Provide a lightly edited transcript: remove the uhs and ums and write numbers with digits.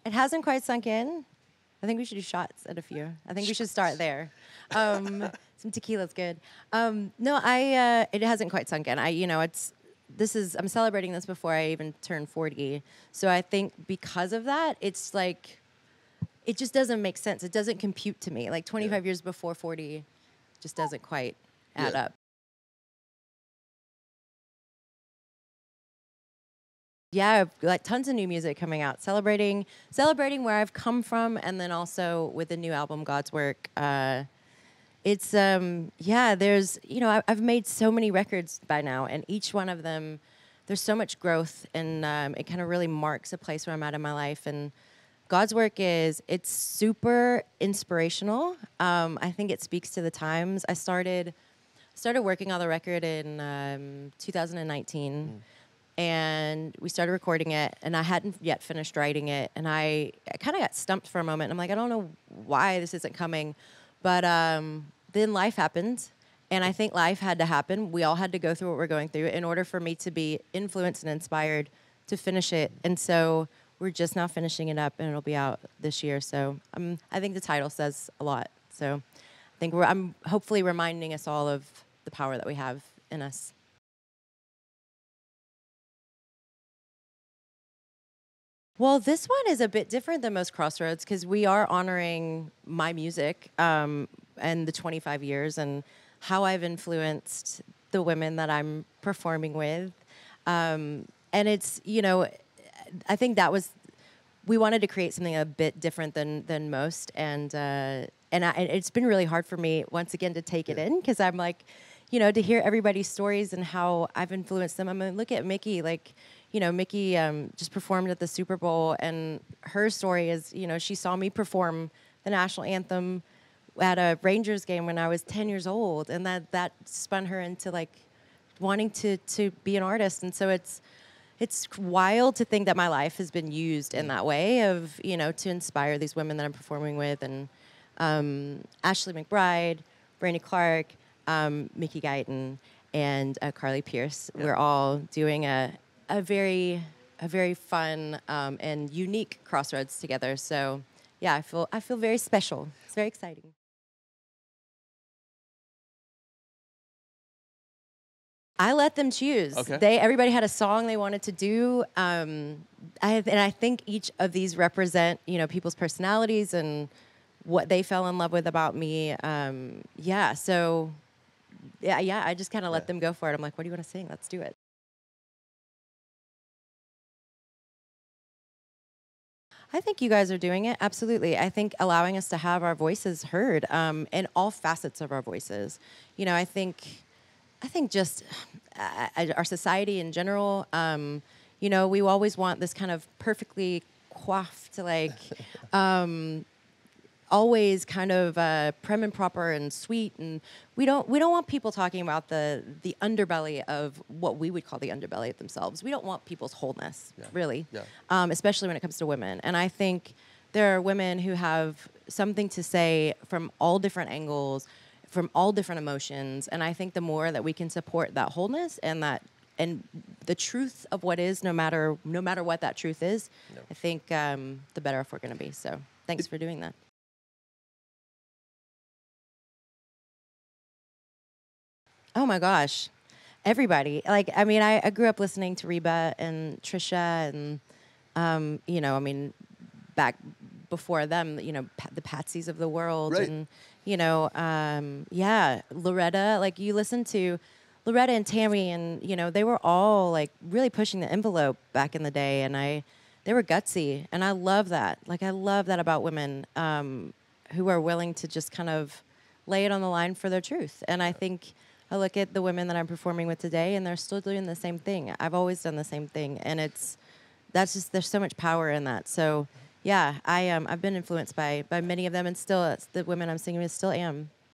It hasn't quite sunk in. I think we should do shots at a few. I think we should start there. Some tequila's good. No, it hasn't quite sunk in. I'm celebrating this before I even turn 40. So I think because of that, it's like, it just doesn't make sense. It doesn't compute to me. Like 25 years before 40 just doesn't quite add up. Yeah, like tons of new music coming out, celebrating where I've come from, and then also with the new album God's Work. It's there's I've made so many records by now, and each one of them, there's so much growth, and it kind of really marks a place where I'm at in my life. And God's Work it's super inspirational. I think it speaks to the times. I started working on the record in 2019. And we started recording it, and I hadn't yet finished writing it. And I kind of got stumped for a moment. I'm like, I don't know why this isn't coming. But then life happened, and I think life had to happen. We all had to go through what we're going through in order for me to be influenced and inspired to finish it. And so we're just now finishing it up, and it'll be out this year. So I think the title says a lot. So I think I'm hopefully reminding us all of the power that we have in us. Well, this one is a bit different than most Crossroads because we are honoring my music and the 25 years and how I've influenced the women that I'm performing with. And it's, I think we wanted to create something a bit different than most. And it's been really hard for me, once again, to take it in because I'm like, to hear everybody's stories and how I've influenced them. I mean, look at Mickey, Mickey just performed at the Super Bowl, and her story is, she saw me perform the national anthem at a Rangers game when I was 10 years old, and that spun her into wanting to be an artist. And so it's wild to think that my life has been used in that way of, to inspire these women that I'm performing with, and Ashley McBride, Brandy Clark, Mickey Guyton, and Carly Pierce. We're all doing a very fun and unique Crossroads together. So yeah, I feel very special. It's very exciting. I let them choose. Okay. Everybody had a song they wanted to do. I think each of these represent, people's personalities and what they fell in love with about me. So I just kind of let them go for it. I'm like, what do you want to sing? Let's do it. I think you guys are doing it. Absolutely. I think allowing us to have our voices heard in all facets of our voices. I think just our society in general, we always want this kind of perfectly coiffed, always kind of prim and proper and sweet, and we don't want people talking about the underbelly of what we would call the underbelly of themselves. We don't want people's wholeness, really, especially when it comes to women. And I think there are women who have something to say from all different angles, from all different emotions. And I think the more that we can support that wholeness and the truth of what is, no matter what that truth is, I think the better off we're going to be. So thanks for doing that. Oh my gosh, everybody. I grew up listening to Reba and Trisha and, back before them, the Patsies of the world. Right. And, Loretta, you listen to Loretta and Tammy, and, they were all really pushing the envelope back in the day. And they were gutsy. And I love that. I love that about women who are willing to just kind of lay it on the line for their truth. And I think I look at the women that I'm performing with today, and they're still doing the same thing. I've always done the same thing, and there's so much power in that. So, yeah, I've been influenced by many of them, and still, it's the women I'm singing with still am.